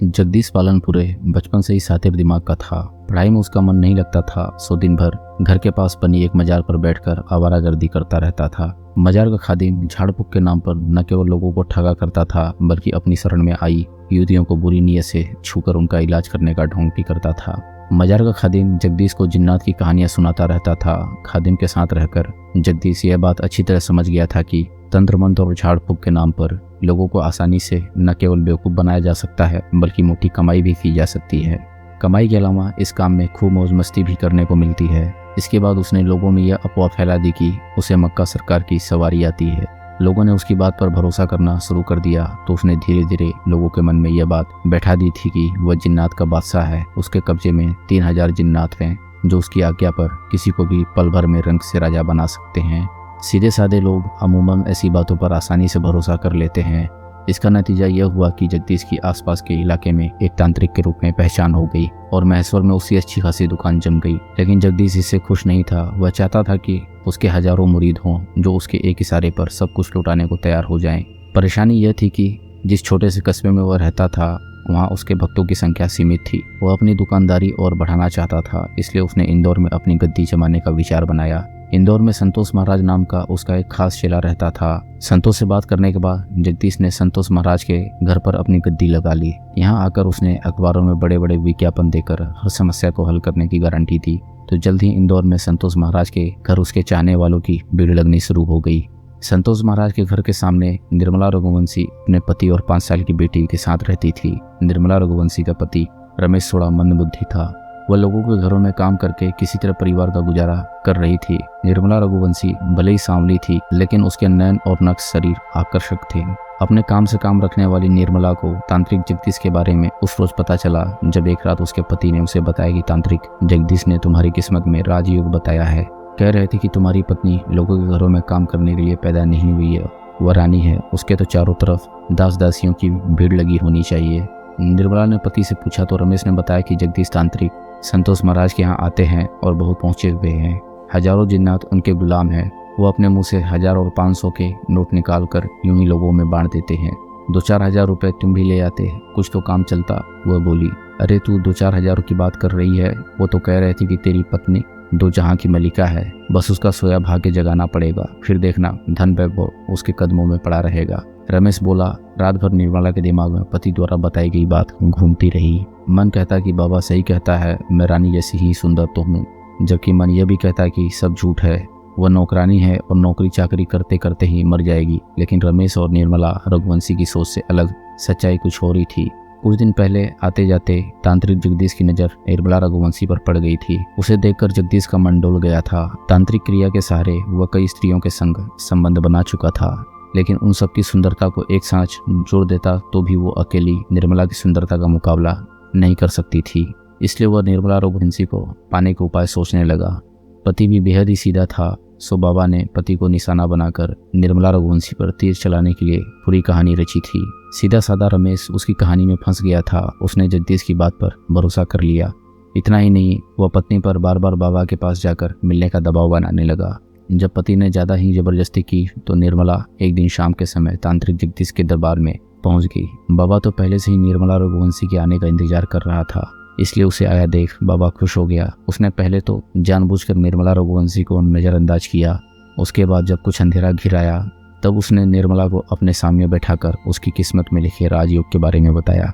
जगदीश पालनपुरे बचपन से ही सातिर दिमाग का था। पढ़ाई में उसका मन नहीं लगता था, सो दिन भर घर के पास बनी एक मजार पर बैठकर आवारागर्दी करता रहता था। मजार का खादिम झाड़ फूक के नाम पर न केवल लोगों को ठगा करता था, बल्कि अपनी शरण में आई युवतियों को बुरी नीयत से छूकर उनका इलाज करने का ढोंग भी करता था। मजार का खादिम जगदीश को जिन्नात की कहानियां सुनाता रहता था। खादिम के साथ रहकर जगदीश यह बात अच्छी तरह समझ गया था कि तंत्र मंत्र और झाड़ फूक के नाम पर लोगों को आसानी से न केवल बेवकूफ़ बनाया जा सकता है, बल्कि मोटी कमाई भी की जा सकती है। कमाई के अलावा इस काम में खूब मौज मस्ती भी करने को मिलती है। इसके बाद उसने लोगों में यह अफवाह फैला दी कि उसे मक्का सरकार की सवारी आती है। लोगों ने उसकी बात पर भरोसा करना शुरू कर दिया, तो उसने धीरे धीरे लोगों के मन में यह बात बैठा दी थी कि वह जिन्नात का बादशाह है। उसके कब्जे में 3000 जिन्नात हैं, जो उसकी आज्ञा पर किसी को भी पल भर में रंग से राजा बना सकते हैं। सीधे साधे लोग अमूमन ऐसी बातों पर आसानी से भरोसा कर लेते हैं। इसका नतीजा यह हुआ कि जगदीश की आसपास के इलाके में एक तांत्रिक के रूप में पहचान हो गई और महेश्वर में उसकी अच्छी खासी दुकान जम गई। लेकिन जगदीश इससे खुश नहीं था। वह चाहता था कि उसके हजारों मुरीद हों, जो उसके एक इशारे पर सब कुछ लुटाने को तैयार हो जाएं। परेशानी यह थी कि जिस छोटे से कस्बे में वह रहता था, वहाँ उसके भक्तों की संख्या सीमित थी। वह अपनी दुकानदारी और बढ़ाना चाहता था, इसलिए उसने इंदौर में अपनी गद्दी जमाने का विचार बनाया। इंदौर में संतोष महाराज नाम का उसका एक खास चेला रहता था। संतोष से बात करने के बाद जगदीश ने संतोष महाराज के घर पर अपनी गद्दी लगा ली। यहाँ आकर उसने अखबारों में बड़े बड़े विज्ञापन देकर हर समस्या को हल करने की गारंटी दी। तो जल्द ही इंदौर में संतोष महाराज के घर उसके चाहने वालों की भीड़ लगनी शुरू हो गई। संतोष महाराज के घर के सामने निर्मला रघुवंशी अपने पति और 5 साल की बेटी के साथ रहती थी। निर्मला रघुवंशी का पति रमेश थोड़ा मंदबुद्धि था। वह लोगों के घरों में काम करके किसी तरह परिवार का गुजारा कर रही थी। निर्मला रघुवंशी भले ही सांवली थी, लेकिन उसके नयन और नक्श शरीर आकर्षक थे। अपने काम से काम रखने वाली निर्मला को तांत्रिक जगदीश के बारे में उस रोज पता चला, जब एक रात उसके पति ने उसे बताया कि तांत्रिक जगदीश ने तुम्हारी किस्मत में राजयोग बताया है। कह रहे थे कि तुम्हारी पत्नी लोगों के घरों में काम करने के लिए पैदा नहीं हुई है, वह रानी है। उसके तो चारों तरफ दास दासियों की भीड़ लगी होनी चाहिए। निर्मला ने पति से पूछा तो रमेश ने बताया कि जगदीश तांत्रिक संतोष महाराज के यहाँ आते हैं और बहुत पहुँचे हुए हैं। हजारों जिन्नात उनके गुलाम हैं। वो अपने मुंह से 1000 और 500 के नोट निकाल कर यूं ही लोगों में बांट देते हैं। 2-4 हजार रुपए तुम भी ले आते, कुछ तो काम चलता। वह बोली, अरे तू 2-4 हजार की बात कर रही है? वो तो कह रही थी कि तेरी पत्नी 2 जहां की मलिका है, बस उसका सोया भाग्य जगाना पड़ेगा, फिर देखना धन वैभव उसके कदमों में पड़ा रहेगा। रमेश बोला। रात भर निर्मला के दिमाग में पति द्वारा बताई गई बात घूमती रही। मन कहता कि बाबा सही कहता है, मैं रानी जैसी ही सुंदर तो हूँ, जबकि मन यह भी कहता कि सब झूठ है, वह नौकरानी है और नौकरी चाकरी करते करते ही मर जाएगी। लेकिन रमेश और निर्मला रघुवंशी की सोच से अलग सच्चाई कुछ और ही थी। कुछ दिन पहले आते जाते तांत्रिक जगदीश की नज़र निर्मला रघुवंशी पर पड़ गई थी। उसे देखकर जगदीश का मन डोल गया था। तांत्रिक क्रिया के सहारे वह कई स्त्रियों के संग संबंध बना चुका था, लेकिन उन सब की सुंदरता को एक साथ जोड़ देता तो भी वो अकेली निर्मला की सुंदरता का मुकाबला नहीं कर सकती थी। इसलिए वह निर्मला रघुवंशी को पाने के उपाय सोचने लगा। पति भी बेहद ही सीधा था, सो बाबा ने पति को निशाना बनाकर निर्मला रघुवंशी पर तीर चलाने के लिए पूरी कहानी रची थी। सीधा साधा रमेश उसकी कहानी में फंस गया था। उसने जगदीश की बात पर भरोसा कर लिया। इतना ही नहीं, वह पत्नी पर बार बार बाबा के पास जाकर मिलने का दबाव बनाने लगा। जब पति ने ज़्यादा ही जबरदस्ती की तो निर्मला एक दिन शाम के समय तांत्रिक जगदीश के दरबार में पहुंच गई। बाबा तो पहले से ही निर्मला रघुवंशी के आने का इंतजार कर रहा था, इसलिए उसे आया देख बाबा खुश हो गया। उसने पहले तो जानबूझकर निर्मला रघुवंशी को नज़रअंदाज किया। उसके बाद जब कुछ अंधेरा घिर आया, तब उसने निर्मला को अपने सामने बैठाकर उसकी किस्मत में लिखे राजयोग के बारे में बताया।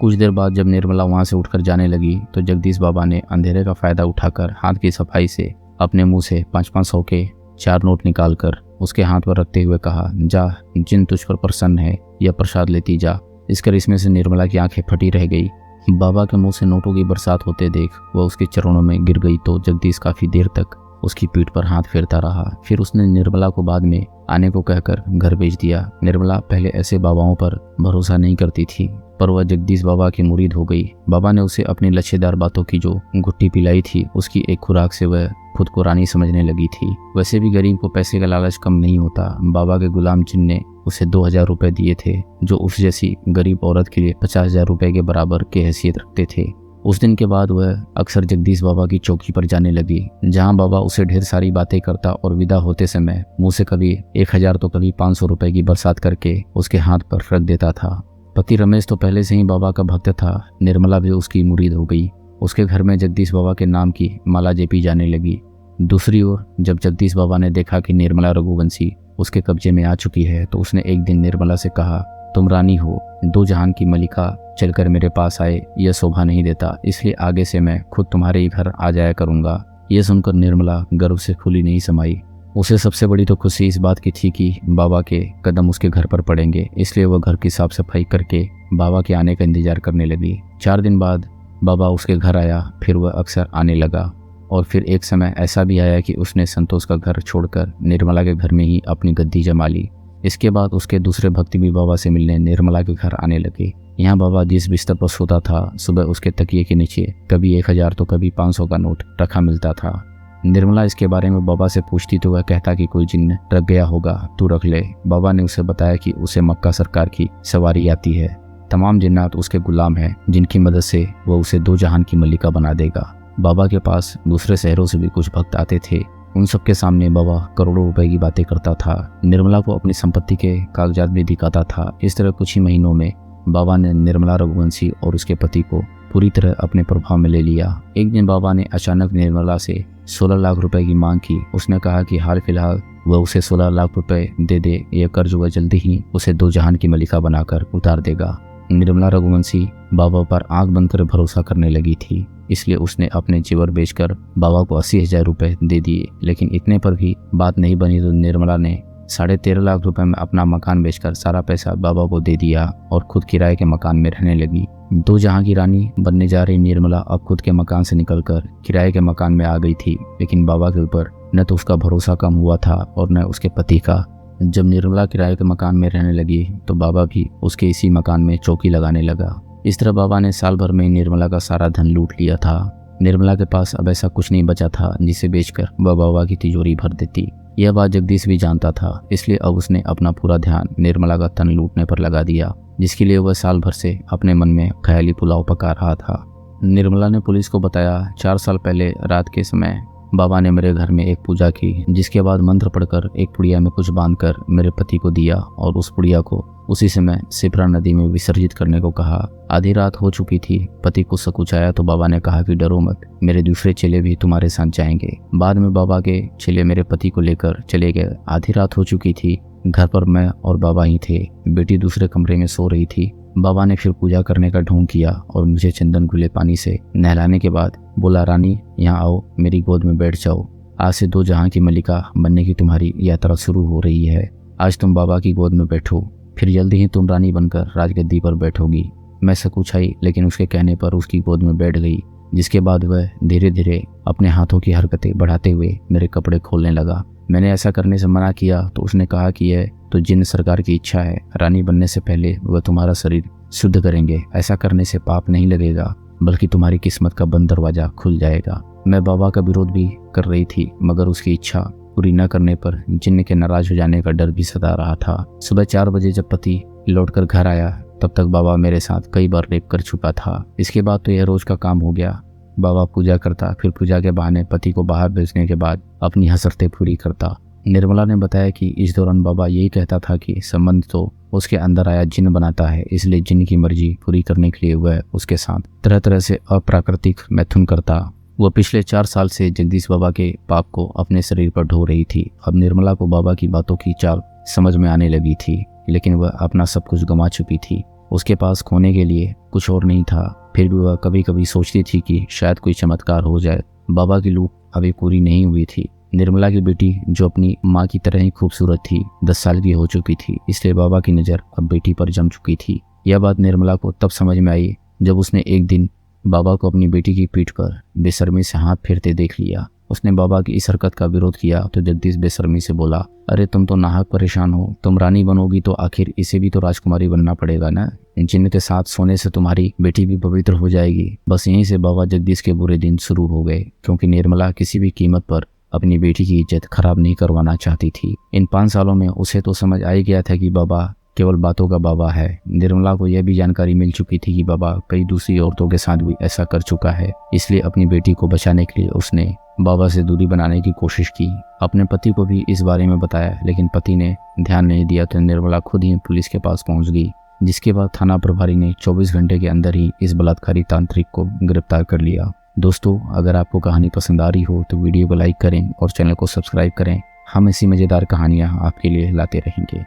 कुछ देर बाद जब निर्मला वहाँ से उठकर जाने लगी तो जगदीश बाबा ने अंधेरे का फायदा उठाकर हाथ की सफाई से अपने मुंह से 500-500 के 4 नोट निकालकर उसके हाथ पर रखते हुए कहा, जा, जिन तुझ पर प्रसन्न है यह प्रसाद लेती जा। इस करिश्मे से निर्मला की आंखें फटी रह गई। बाबा के मुंह से नोटों की बरसात होते देख वह उसके चरणों में गिर गई तो जगदीश काफी देर तक उसकी पीठ पर हाथ फेरता रहा। फिर उसने निर्मला को बाद में आने को कहकर घर भेज दिया। निर्मला पहले ऐसे बाबाओं पर भरोसा नहीं करती थी, पर वह जगदीश बाबा की मुरीद हो गई। बाबा ने उसे अपनी लच्छेदार बातों की जो गुट्टी पिलाई थी, उसकी एक खुराक से वह खुद को रानी समझने लगी थी। वैसे भी गरीब को पैसे का लालच कम नहीं होता। बाबा के गुलाम जिन ने उसे 2000 रुपए दिए थे, जो उस जैसी गरीब औरत के लिए 50,000 रुपए के बराबर की हैसियत रखते थे। उस दिन के बाद वह अक्सर जगदीश बाबा की चौकी पर जाने लगी, जहां बाबा उसे ढेर सारी बातें करता और विदा होते समय मुंह से कभी 1000 तो कभी 500 रुपए की बरसात करके उसके हाथ पर रख देता था। पति रमेश तो पहले से ही बाबा का भक्त था, निर्मला भी उसकी मुरीद हो गई। उसके घर में जगदीश बाबा के नाम की माला जपी जाने लगी। दूसरी ओर जब जगदीश बाबा ने देखा कि निर्मला रघुवंशी उसके कब्जे में आ चुकी है तो उसने एक दिन निर्मला से कहा, तुम रानी हो, दो जहान की मलिका चलकर मेरे पास आए, यह शोभा नहीं देता, इसलिए आगे से मैं खुद तुम्हारे ही घर आ जाया करूंगा। यह सुनकर निर्मला गर्व से फूली नहीं समाई। उसे सबसे बड़ी तो खुशी इस बात की थी कि बाबा के कदम उसके घर पर पड़ेंगे, इसलिए वह घर की साफ सफाई करके बाबा के आने का इंतजार करने लगी। 4 दिन बाद बाबा उसके घर आया, फिर वह अक्सर आने लगा। और फिर एक समय ऐसा भी आया कि उसने संतोष का घर छोड़कर निर्मला के घर में ही अपनी गद्दी जमा ली। इसके बाद उसके दूसरे भक्त भी बाबा से मिलने निर्मला के घर आने लगे। यहाँ बाबा जिस बिस्तर पर सोता था, सुबह उसके तकिए के नीचे कभी 1000 तो कभी 500 का नोट रखा मिलता था। निर्मला इसके बारे में बाबा से पूछती तो वह कहता कि कोई जिन्न रख गया होगा, तू रख ले। बाबा ने उसे बताया कि उसे मक्का सरकार की सवारी आती है, तमाम जिन्नात उसके गुलाम हैं, जिनकी मदद से वह उसे 2 जहान की मलिका बना देगा। बाबा के पास दूसरे शहरों से भी कुछ भक्त आते थे। उन सबके सामने बाबा करोड़ों रुपए की बातें करता था। निर्मला को अपनी संपत्ति के कागजात भी दिखाता था। इस तरह कुछ ही महीनों में बाबा ने निर्मला रघुवंशी और उसके पति को पूरी तरह अपने प्रभाव में ले लिया। एक दिन बाबा ने अचानक निर्मला से 16 लाख रुपए की मांग की। उसने कहा कि हाल फिलहाल वह उसे 16 लाख रुपए दे दे, यह कर्ज वह जल्दी ही उसे 2 जहान की मलिका बनाकर उतार देगा। निर्मला रघुवंशी बाबा पर आंख बंद कर भरोसा करने लगी थी, इसलिए उसने अपने जेवर बेचकर बाबा को 80,000 रुपए दे दिए। लेकिन इतने पर भी बात नहीं बनी तो निर्मला ने 13.5 लाख रुपए में अपना मकान बेचकर सारा पैसा बाबा को दे दिया और खुद किराए के मकान में रहने लगी। 2 जहां की रानी बनने जा रही निर्मला अब खुद के मकान से निकलकर किराए के मकान में आ गई थी। लेकिन बाबा के ऊपर न तो उसका भरोसा कम हुआ था और न उसके पति का। जब निर्मला किराए के मकान में रहने लगी तो बाबा भी उसके इसी मकान में चौकी लगाने लगा। इस तरह बाबा ने साल भर में निर्मला का सारा धन लूट लिया था। निर्मला के पास अब ऐसा कुछ नहीं बचा था जिसे बेचकर वह बाबा की तिजोरी भर देती। यह बात जगदीश भी जानता था, इसलिए अब उसने अपना पूरा ध्यान निर्मला का धन लूटने पर लगा दिया, जिसके लिए वह साल भर से अपने मन में ख्याली पुलाव पका रहा था। निर्मला ने पुलिस को बताया, 4 साल पहले रात के समय बाबा ने मेरे घर में एक पूजा की, जिसके बाद मंत्र पढ़कर एक पुड़िया में कुछ बांधकर मेरे पति को दिया और उस पुड़िया को उसी समय सिपरा नदी में विसर्जित करने को कहा। आधी रात हो चुकी थी। पति को सकुचाया तो बाबा ने कहा कि डरो मत, मेरे दूसरे चेले भी तुम्हारे साथ जाएंगे। बाद में बाबा के चेले मेरे पति को लेकर चले गए। आधी रात हो चुकी थी। घर पर मैं और बाबा ही थे। बेटी दूसरे कमरे में सो रही थी। बाबा ने फिर पूजा करने का ढोंग किया और मुझे चंदन घुले पानी से नहलाने के बाद बोला, रानी यहाँ आओ, मेरी गोद में बैठ जाओ। आज से 2 जहां की मलिका बनने की तुम्हारी यात्रा शुरू हो रही है। आज तुम बाबा की गोद में बैठो, फिर जल्दी ही तुम रानी बनकर राजगद्दी पर बैठोगी। मैं सकुचाई, लेकिन उसके कहने पर उसकी गोद में बैठ गई, जिसके बाद वह धीरे धीरे अपने हाथों की हरकतें बढ़ाते हुए मेरे कपड़े खोलने लगा। मैंने ऐसा करने से मना किया तो उसने कहा कि यह तो जिन्न सरकार की इच्छा है, रानी बनने से पहले वह तुम्हारा शरीर शुद्ध करेंगे। ऐसा करने से पाप नहीं लगेगा, बल्कि तुम्हारी किस्मत का बंद दरवाजा खुल जाएगा। मैं बाबा का विरोध भी कर रही थी, मगर उसकी इच्छा पूरी न करने पर जिन्न के नाराज हो जाने का डर भी सता रहा था। सुबह 4 बजे जब पति लौटकर घर आया तब तक बाबा मेरे साथ कई बार रेप कर चुका था। इसके बाद तो यह रोज का काम हो गया। बाबा पूजा करता, फिर पूजा के बहाने पति को बाहर भेजने के बाद अपनी हसरतें पूरी करता। निर्मला ने बताया कि इस दौरान बाबा यही कहता था कि संबंध तो उसके अंदर आया जिन्न बनाता है, इसलिए जिन्न की मर्जी पूरी करने के लिए वह उसके साथ तरह तरह से अप्राकृतिक मैथुन करता। वह पिछले 4 साल से जगदीश बाबा के पाप को अपने शरीर पर ढो रही थी। अब निर्मला को बाबा की बातों की चाल समझ में आने लगी थी, लेकिन वह अपना सब कुछ गंवा चुकी थी। उसके पास खोने के लिए कुछ और नहीं था। फिर भी वह कभी कभी सोचती थी कि शायद कोई चमत्कार हो जाए। बाबा की लूट अभी पूरी नहीं हुई थी। निर्मला की बेटी, जो अपनी माँ की तरह ही खूबसूरत थी, 10 साल की हो चुकी थी, इसलिए बाबा की नज़र अब बेटी पर जम चुकी थी। यह बात निर्मला को तब समझ में आई जब उसने एक दिन बाबा को अपनी बेटी की पीठ पर बेशर्मी से हाथ फेरते देख लिया। उसने बाबा की इस हरकत का विरोध किया तो जगदीश बेशर्मी से बोला, अरे तुम तो नाहक परेशान हो। तुम रानी बनोगी तो आखिर इसे भी तो राजकुमारी बनना पड़ेगा ना। जिन्न के साथ सोने से तुम्हारी बेटी भी पवित्र हो जाएगी। बस यहीं से बाबा जगदीश के बुरे दिन शुरू हो गए, क्योंकि निर्मला किसी भी कीमत पर अपनी बेटी की इज्जत खराब नहीं करवाना चाहती थी। इन 5 सालों में उसे तो समझ आ ही गया था कि बाबा केवल बातों का बाबा है। निर्मला को यह भी जानकारी मिल चुकी थी कि बाबा कई दूसरी औरतों के साथ भी ऐसा कर चुका है, इसलिए अपनी बेटी को बचाने के लिए उसने बाबा से दूरी बनाने की कोशिश की। अपने पति को भी इस बारे में बताया, लेकिन पति ने ध्यान नहीं दिया तो निर्मला खुद ही पुलिस के पास पहुंच गई। जिसके बाद थाना प्रभारी ने 24 घंटे के अंदर ही इस बलात्कारी तांत्रिक को गिरफ्तार कर लिया। दोस्तों, अगर आपको कहानी पसंद आ रही हो तो वीडियो को लाइक करें और चैनल को सब्सक्राइब करें। हम ऐसी मज़ेदार कहानियाँ आपके लिए लाते रहेंगे।